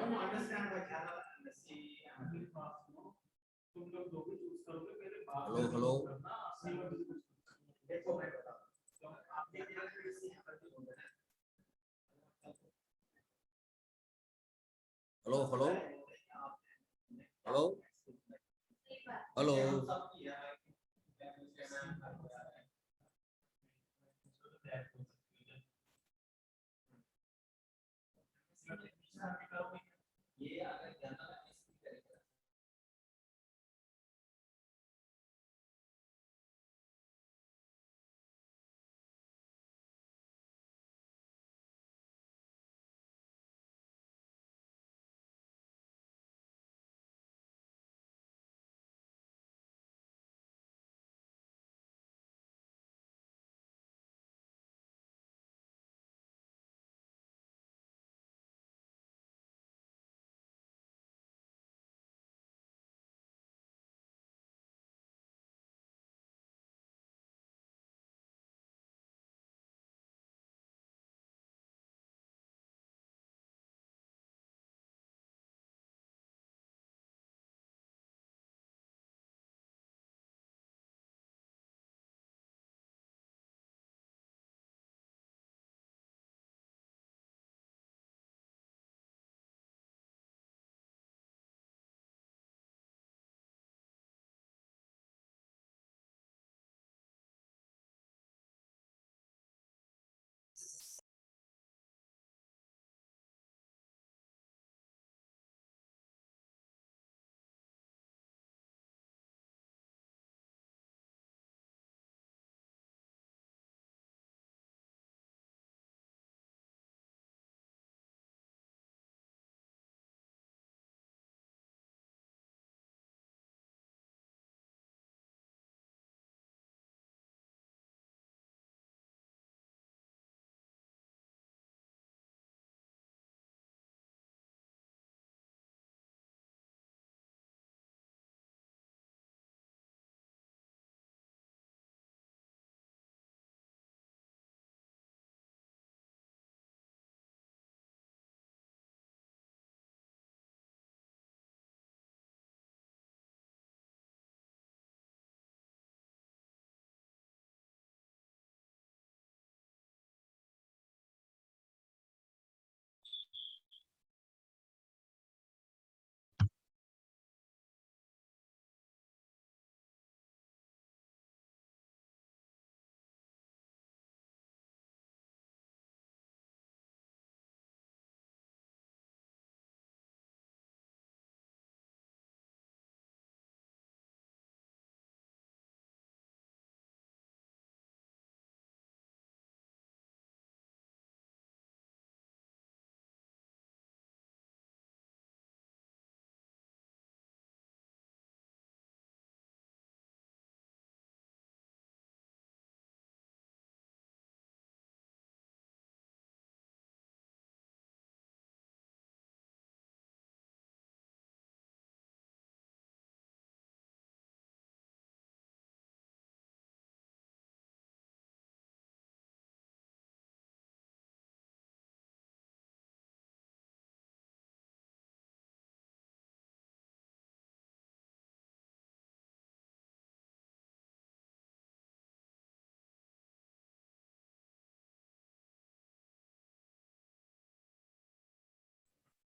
Hello, hello. Hello, hello. Hello. Hello.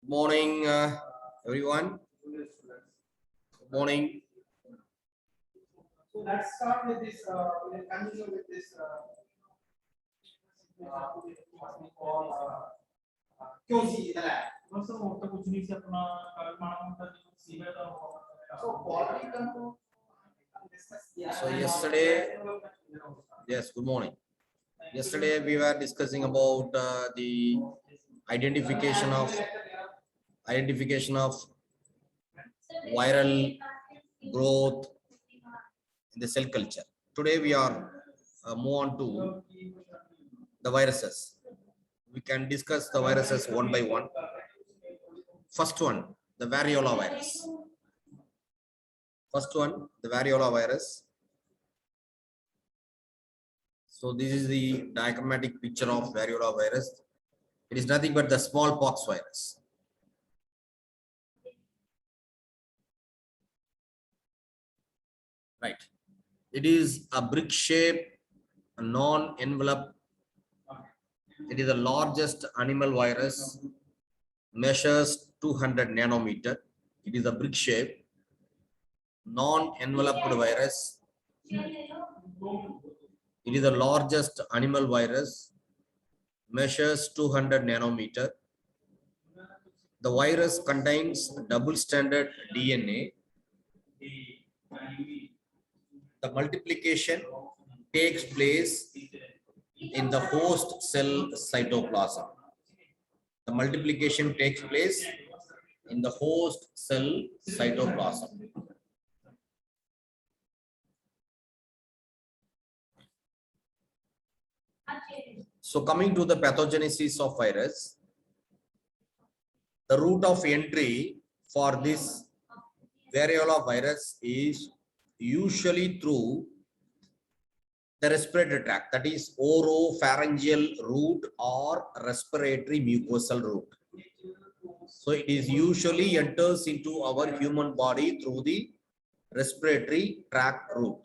Good morning, everyone. Good morning. So let's start with this. We'll continue with this. What we call QC. So quality control. So yesterday, yes, good morning. Yesterday we were discussing about the identification of viral growth in the cell culture. Today we are move on to the viruses. We can discuss the viruses one by one. First one, the variola virus. First one, the variola virus. So this is the diagrammatic picture of variola virus. It is nothing but the smallpox virus. Right. It is a brick shape, non-envelope. It is the largest animal virus, measures 200 nanometer. It is a brick shape, non-enveloped virus. It is the largest animal virus, measures 200 nanometer. The virus contains double-stranded DNA. The multiplication takes place in the host cell cytoplasm. The multiplication takes place in the host cell cytoplasm. So coming to the pathogenesis of virus, the route of entry for this variola virus is usually through the respiratory tract, that is oropharyngeal route or respiratory mucosal route. So it is usually enters into our human body through the respiratory tract route.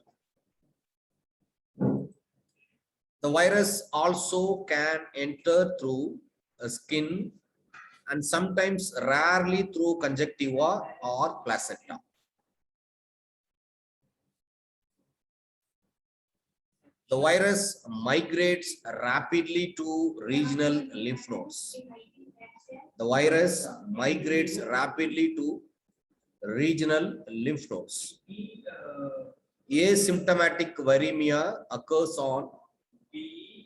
The virus also can enter through a skin and sometimes rarely through conjunctiva or placenta. The virus migrates rapidly to regional lymph nodes. The virus migrates rapidly to regional lymph nodes. Asymptomatic viremia occurs on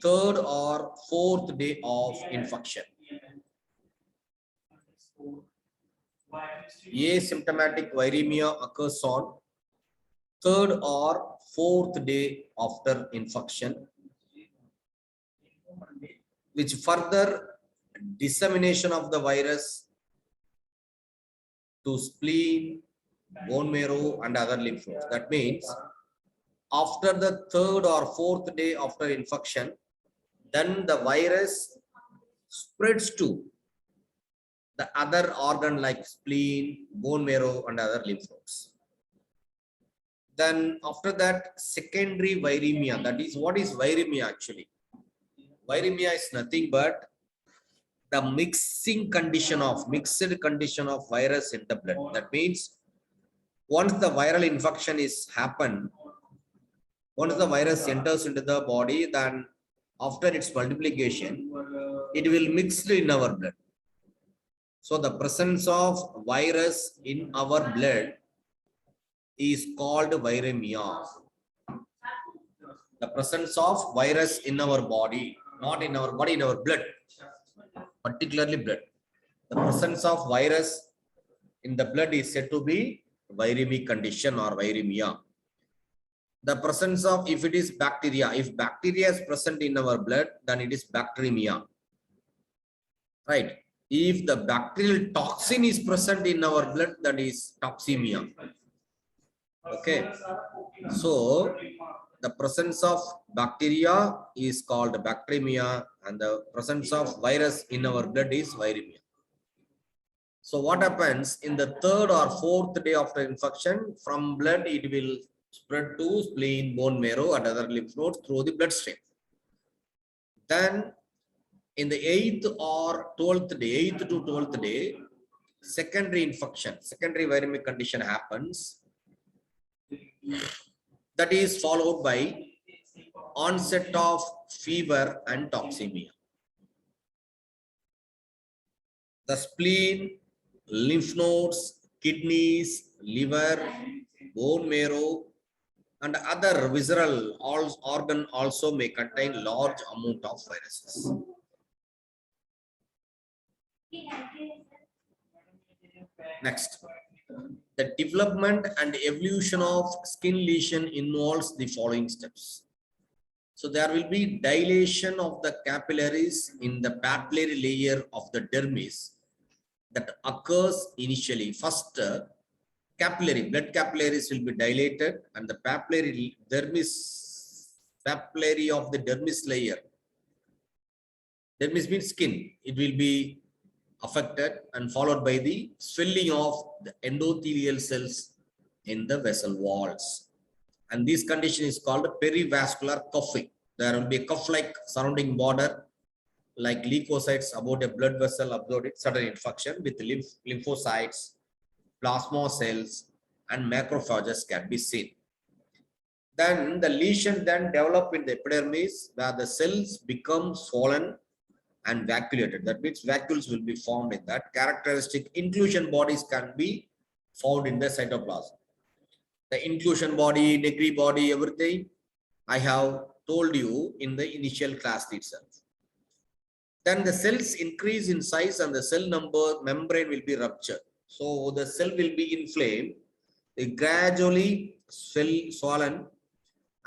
third or fourth day of infection. Asymptomatic viremia occurs on third or fourth day after infection, which further dissemination of the virus to spleen, bone marrow, and other lymph nodes. That means after the third or fourth day after infection, then the virus spreads to the other organ like spleen, bone marrow, and other lymph nodes. Then after that, secondary viremia. That is, what is viremia actually? Viremia is nothing but the mixed condition of virus in the blood. That means once the viral infection is happened, once the virus enters into the body, then after its multiplication, it will mix in our blood. So the presence of virus in our blood is called viremia. The presence of virus in our body, not in our body, in our blood, particularly blood. The presence of virus in the blood is said to be viremic condition or viremia. The presence of, if it is bacteria, if bacteria is present in our blood, then it is bacteremia. Right? If the bacterial toxin is present in our blood, that is toxemia. Okay. So the presence of bacteria is called bacteremia, and the presence of virus in our blood is viremia. So what happens in the third or fourth day after infection, from blood it will spread to spleen, bone marrow, and other lymph nodes through the bloodstream. Then in the 8th or 12th day, 8th to 12th day, secondary infection, secondary viremic condition happens. That is followed by onset of fever and toxemia. The spleen, lymph nodes, kidneys, liver, bone marrow, and other visceral organ also may contain large amount of viruses. Next, the development and evolution of skin lesion involves the following steps. So there will be dilation of the capillaries in the papillary layer of the dermis that occurs initially. First, blood capillaries will be dilated, and the papillary of the dermis layer, dermis means skin, it will be affected, and followed by the swelling of the endothelial cells in the vessel walls. And this condition is called perivascular coughing. There will be a cuff-like surrounding border, like leukocytes about a blood vessel absorbed sudden infection with lymphocytes, plasma cells, and macrophages can be seen. Then the lesion then develop in the epidermis where the cells become swollen and vacuolated. That means vacuoles will be formed in that. Characteristic inclusion bodies can be found in the cytoplasm. The inclusion body, Negri body, everything I have told you in the initial class itself. Then the cells increase in size and the cell number membrane will be ruptured. So the cell will be inflamed, it gradually swollen,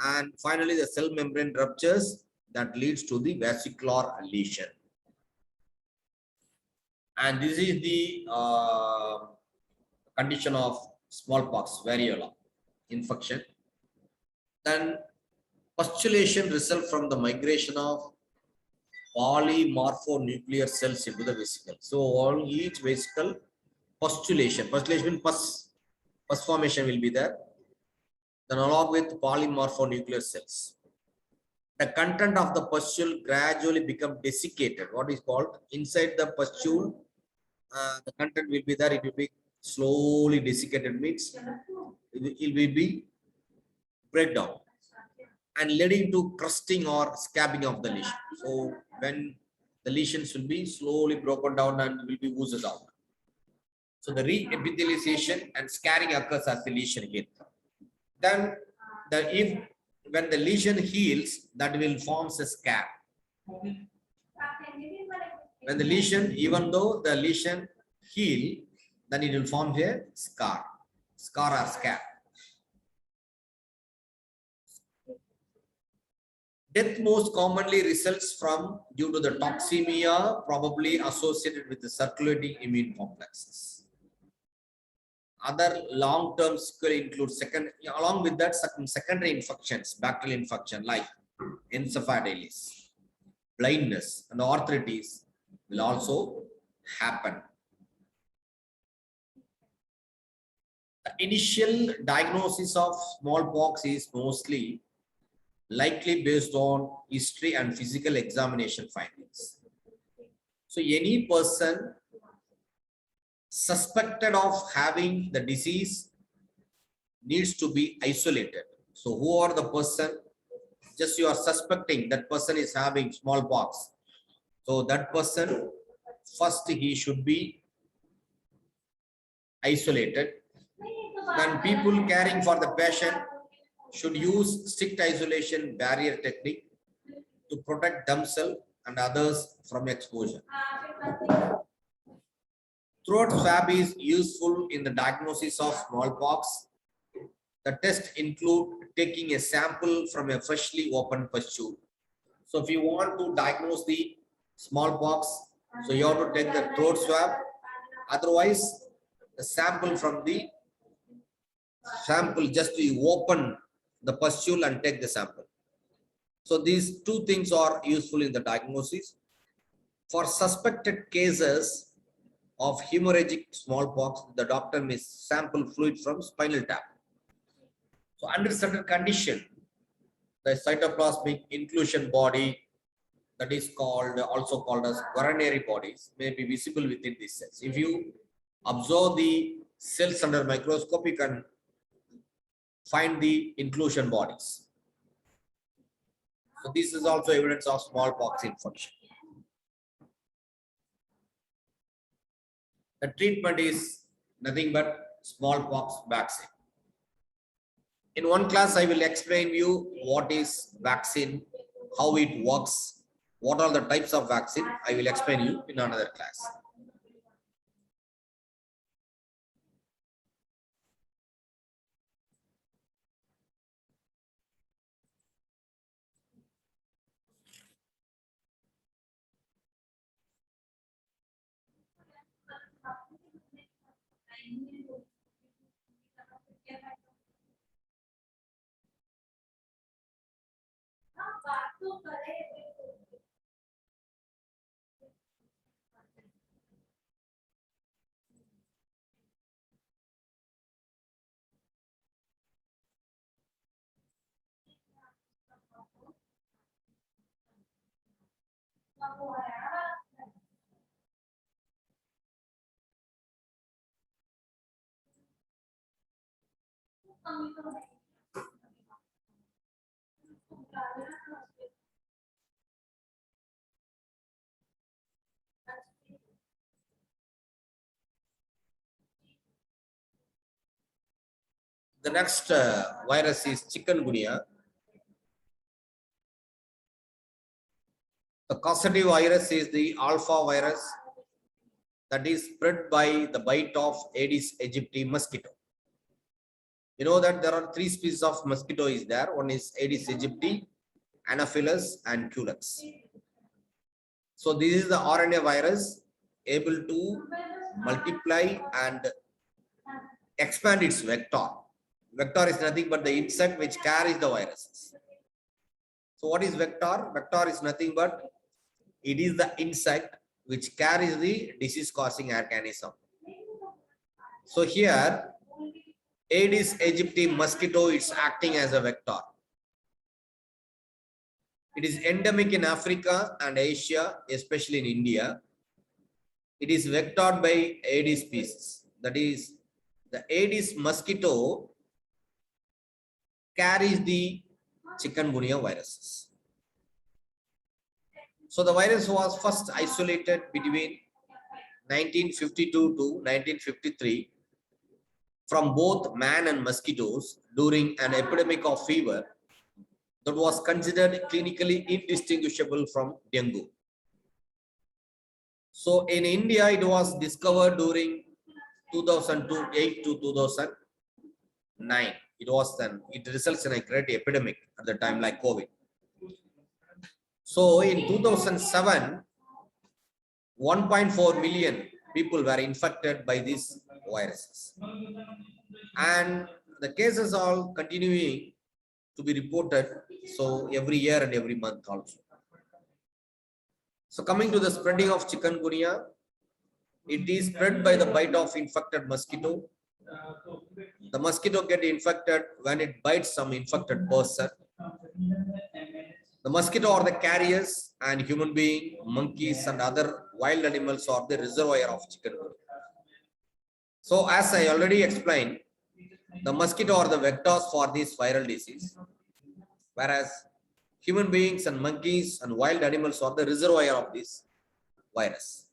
and finally the cell membrane ruptures that leads to the vesicular lesion. And this is the condition of smallpox, variola infection. Then pustulation results from the migration of polymorphonuclear cells into the vesicle. So on each vesicle, pustulation means pus formation will be there. Then along with polymorphonuclear cells, the content of the pustule gradually become desiccated. What is called inside the pustule, the content will be there. It will be slowly desiccated, means it will be breakdown and leading to crusting or scabbing of the lesion. So when the lesions will be slowly broken down and will be oozes out. So the re-epithelialization and scarring occurs as the lesion heals. Then when the lesion heals, that will forms a scab. When the lesion, even though the lesion heal, then it will form a scar or scab. Death most commonly results from due to the toxemia, probably associated with the circulating immune complexes. Other long-term sequelae include along with that secondary infections, bacterial infection like encephalitis, blindness, and arthritis will also happen. The initial diagnosis of smallpox is mostly likely based on history and physical examination findings. So any person suspected of having the disease needs to be isolated. So who are the person? Just you are suspecting that person is having smallpox. So that person, first he should be isolated. Then people caring for the patient should use strict isolation barrier technique to protect themselves and others from exposure. Throat swab is useful in the diagnosis of smallpox. The test include taking a sample from a freshly opened pustule. So if you want to diagnose the smallpox, so you have to take the throat swab. Otherwise, the sample just you open the pustule and take the sample. So these two things are useful in the diagnosis. For suspected cases of hemorrhagic smallpox, the doctor may sample fluid from spinal tap. So under certain condition, the cytoplasmic inclusion body, that is also called as coronary bodies, may be visible within these cells. If you observe the cells under microscope, you can find the inclusion bodies. So this is also evidence of smallpox infection. The treatment is nothing but smallpox vaccine. In one class, I will explain you what is vaccine, how it works, what are the types of vaccine. I will explain you in another class. The next virus is Chikungunya. The causative virus is the alpha virus that is spread by the bite of Aedes aegypti mosquito. You know that there are three species of mosquito is there. One is Aedes aegypti, Anopheles, and Culex. So this is the RNA virus able to multiply and expand its vector. Vector is nothing but the insect which carries the viruses. So what is vector? Vector is nothing but it is the insect which carries the disease causing organism. So here Aedes aegypti mosquito is acting as a vector. It is endemic in Africa and Asia, especially in India. It is vectored by Aedes species. That is, the Aedes mosquito carries the Chikungunya viruses. So the virus was first isolated between 1952 to 1953 from both man and mosquitoes during an epidemic of fever that was considered clinically indistinguishable from dengue. So in India, it was discovered during 2008 to 2009. It results in a great epidemic at the time like COVID. So in 2007, 1.4 million people were infected by these viruses. And the cases are continuing to be reported. So every year and every month also. So coming to the spreading of Chikungunya, it is spread by the bite of infected mosquito. The mosquito gets infected when it bites some infected person. The mosquito are the carriers and human being, monkeys and other wild animals are the reservoir of chikungunya. So as I already explained, the mosquito are the vectors for this viral disease, whereas human beings and monkeys and wild animals are the reservoir of this virus.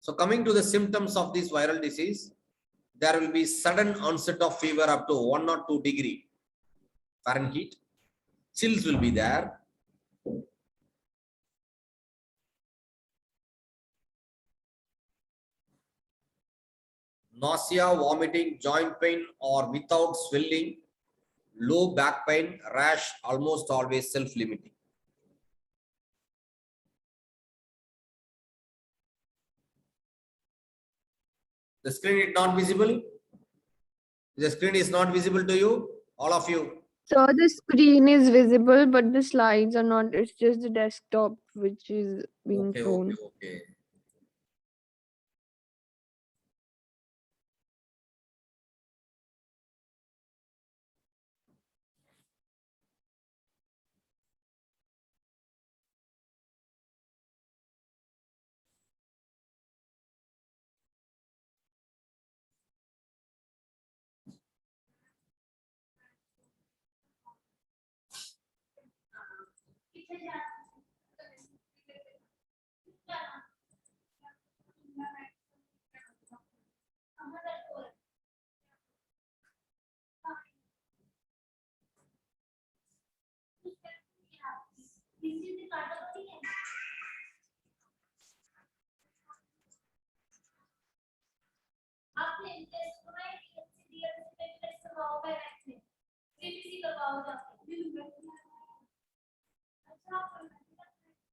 So coming to the symptoms of this viral disease, there will be sudden onset of fever up to 1 or 2 degrees Fahrenheit. Chills will be there. Nausea, vomiting, joint pain or without swelling, low back pain, rash, almost always self-limiting. The screen is not visible. The screen is not visible to you, all of you. So the screen is visible, but the slides are not. It's just the desktop which is being shown. Okay.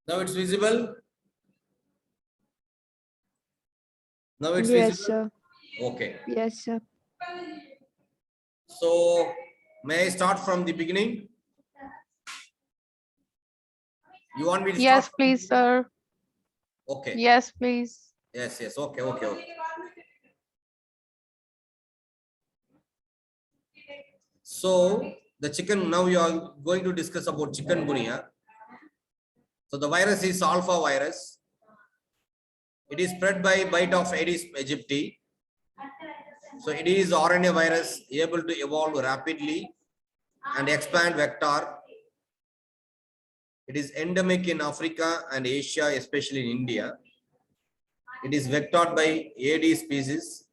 Now it's visible. Now it's Yes, visible. sir. Okay. Yes, sir. So may I start from the beginning? You want me to Yes, start? please, sir. Okay. Yes, please. Yes. Okay. So the chicken, now you are going to discuss about chikungunya. So the virus is alpha virus. It is spread by bite of Aedes aegypti. So it is RNA virus able to evolve rapidly and expand vector. It is endemic in Africa and Asia, especially in India. It is vectored by Aedes species,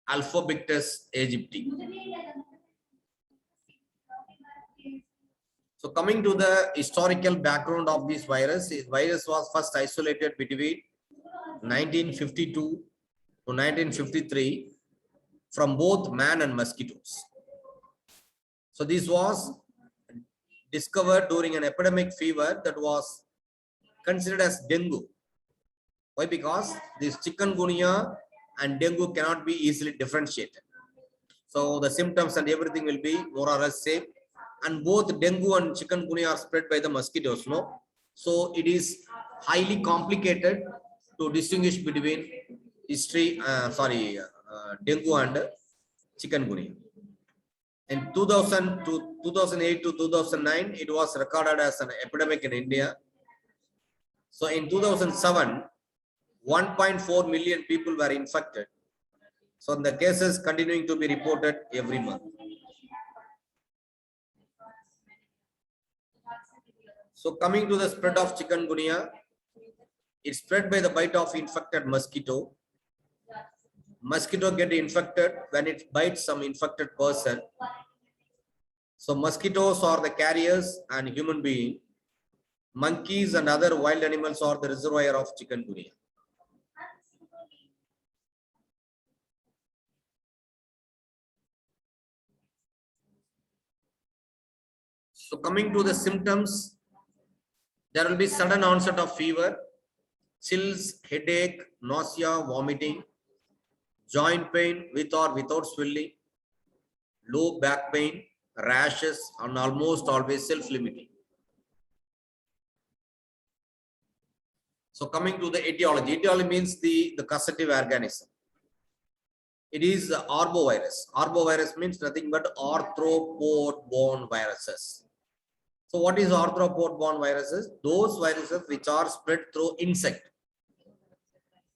Alphobacter aegypti. So coming to the historical background of this virus was first isolated between 1952 to 1953 from both man and mosquitoes. So this was discovered during an epidemic fever that was considered as dengue. Why? Because this chikungunya and dengue cannot be easily differentiated. So the symptoms and everything will be more or less same. And both dengue and chikungunya are spread by the mosquitoes, no? So it is highly complicated to distinguish between dengue and chikungunya. In 2000 to 2008 to 2009, it was recorded as an epidemic in India. So in 2007, 1.4 million people were infected. So the cases continuing to be reported every month. So coming to the spread of chikungunya, it's spread by the bite of infected mosquito. Mosquito get infected when it bites some infected person. So mosquitoes are the carriers and human being. Monkeys and other wild animals are the reservoir of chikungunya. So coming to the symptoms, there will be sudden onset of fever, chills, headache, nausea, vomiting, joint pain with or without swelling, low back pain, rashes, and almost always self-limiting. So coming to the etiology, etiology means the causative organism. It is the arbovirus. Arbovirus means nothing but arthropod-borne viruses. So what is arthropod-borne viruses? Those viruses which are spread through insect.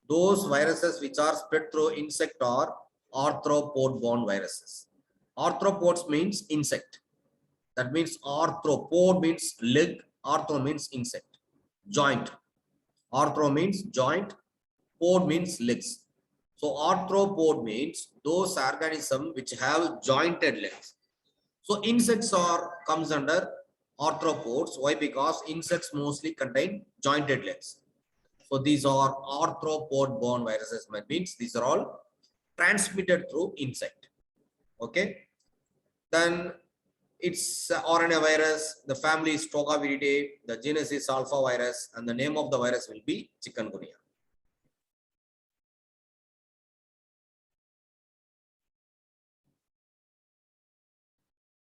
Those viruses which are spread through insect are arthropod-borne viruses. Arthropods means insect. That means arthropod means leg, arthro means insect, joint. Arthro means joint, pod means legs. So arthropod means those organisms which have jointed legs. So insects comes under arthropods. Why? Because insects mostly contain jointed legs. So these are arthropod-borne viruses. That means these are all transmitted through insect. Okay. Then it's RNA virus. The family is Pathogenidae. The genus is alpha virus, and the name of the virus will be chikungunya.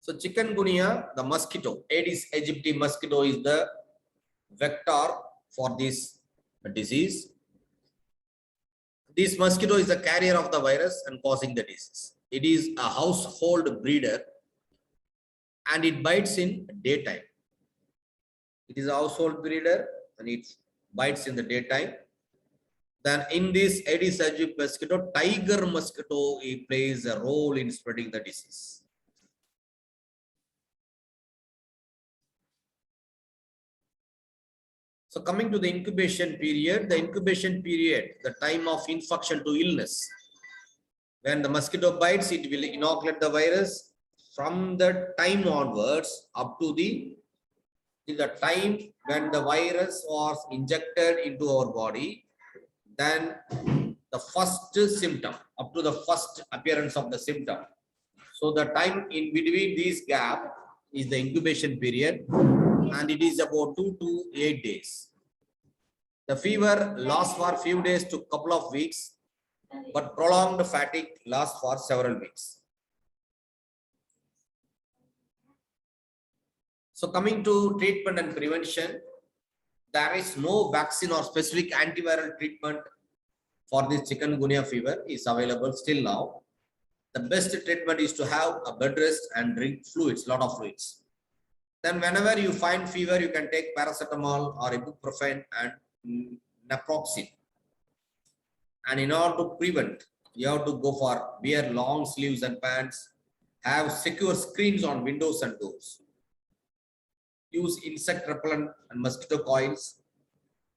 So chikungunya, the mosquito, Aedes aegypti mosquito is the vector for this disease. This mosquito is the carrier of the virus and causing the disease. It is a household breeder and it bites in daytime. It is a household breeder and it bites in the daytime. Then in this Aedes aegypti mosquito, tiger mosquito, it plays a role in spreading the disease. So coming to the incubation period, the time of infection to illness. When the mosquito bites, it will inoculate the virus. From the time onwards up to the time when the virus was injected into our body, then the first symptom, up to the first appearance of the symptom. So the time in between this gap is the incubation period, and it is about 2 to 8 days. The fever lasts for a few days to couple of weeks, but prolonged fatigue lasts for several weeks. So coming to treatment and prevention, there is no vaccine or specific antiviral treatment for this chikungunya fever is available still now. The best treatment is to have a bed rest and drink fluids, lot of fluids. Then whenever you find fever, you can take paracetamol or ibuprofen and naproxen. And in order to prevent, you have to go for wear long sleeves and pants, have secure screens on windows and doors, use insect repellent and mosquito coils.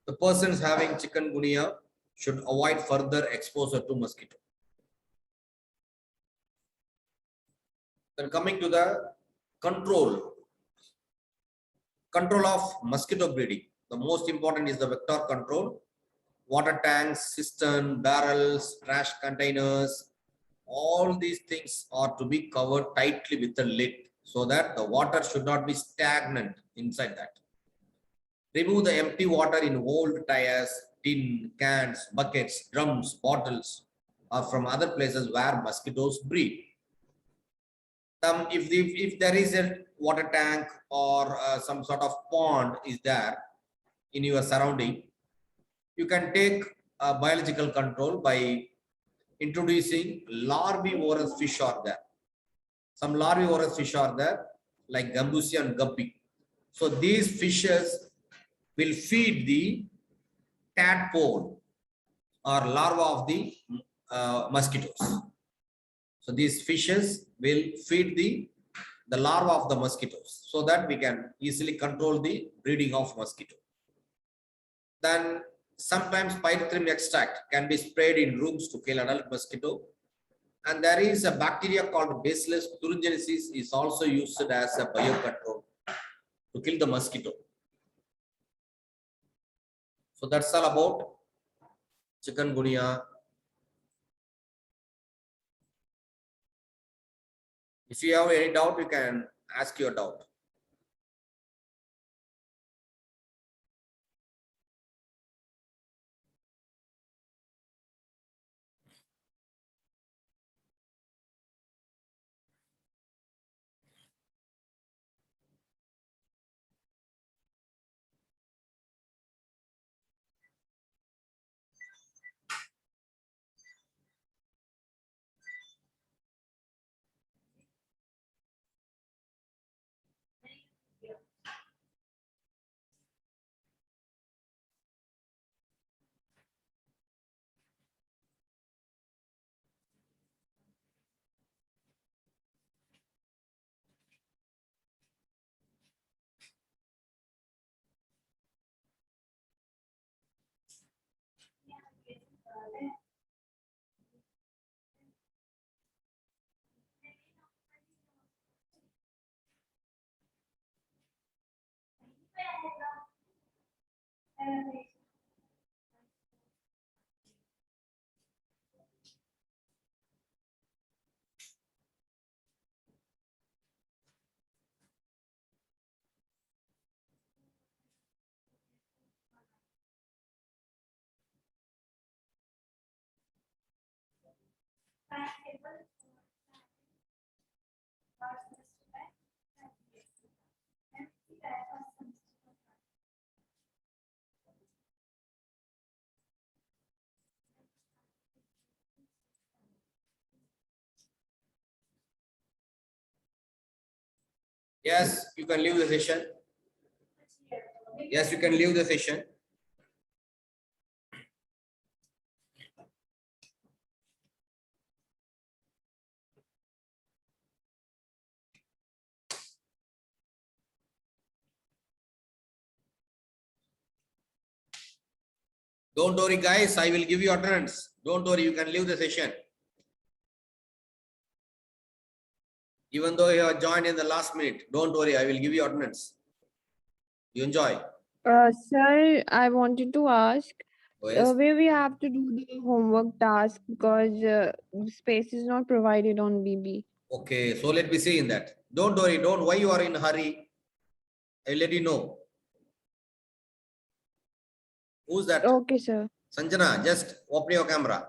The persons having chikungunya should avoid further exposure to mosquito. Then coming to the control of mosquito breeding. The most important is the vector control. Water tanks, cistern, barrels, trash containers, all these things are to be covered tightly with a lid so that the water should not be stagnant inside that. Remove the empty water in old tires, tin, cans, buckets, drums, bottles, or from other places where mosquitoes breed. If there is a water tank or some sort of pond is there in your surrounding, you can take biological control by introducing larvivorous fish are there. Some larvivorous fish are there like gambusia and guppy. So these fishes will feed the tadpole or larva of the mosquitoes. So these fishes will feed the larva of the mosquitoes so that we can easily control the breeding of mosquito. Then sometimes pyrethrum extract can be sprayed in rooms to kill adult mosquito. And there is a bacteria called Bacillus thuringiensis is also used as a biocontrol to kill the mosquito. So that's all about chikungunya. If you have any doubt, you can ask your doubt. Yes, you can leave the session. Yes, you can leave the session. Don't worry, guys. I will give you attendance. Don't worry, you can leave the session. Even though you have joined in the last minute, don't worry, I will give you attendance. You enjoy. Sir, I wanted to ask Oh, yes. where we have to do the homework task because space is not provided on BB. Okay, so let me see in that. Don't worry, don't. Why you are in a hurry? I will let you know. Who's that? Okay, sir. Sanjana, just open your camera.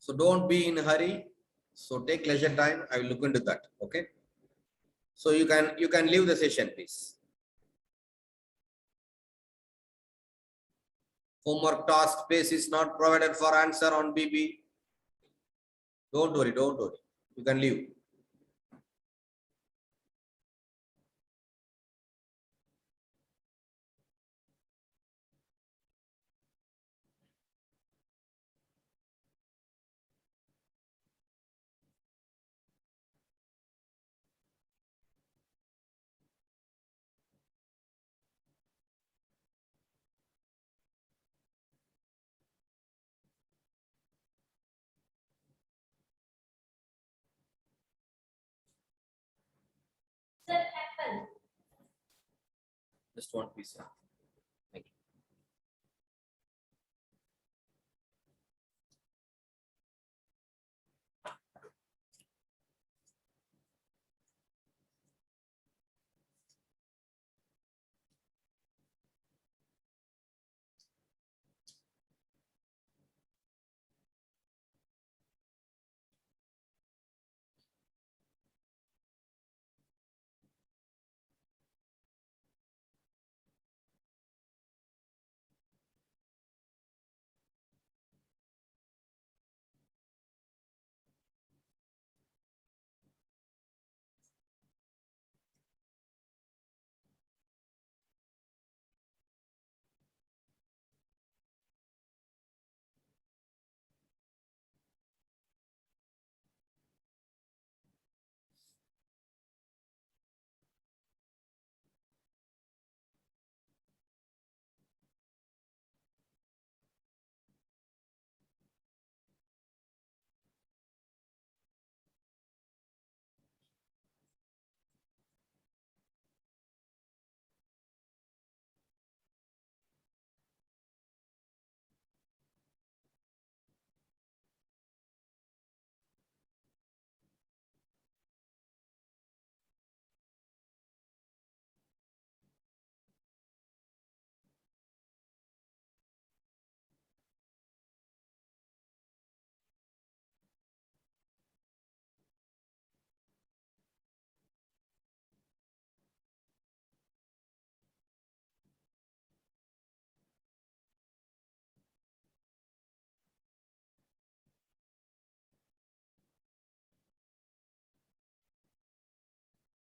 So don't be in a hurry. So take leisure time. I will look into that. Okay. So you can leave the session, please. Homework task space is not provided for answer on BB. Don't worry, don't worry. You can leave. Just one piece.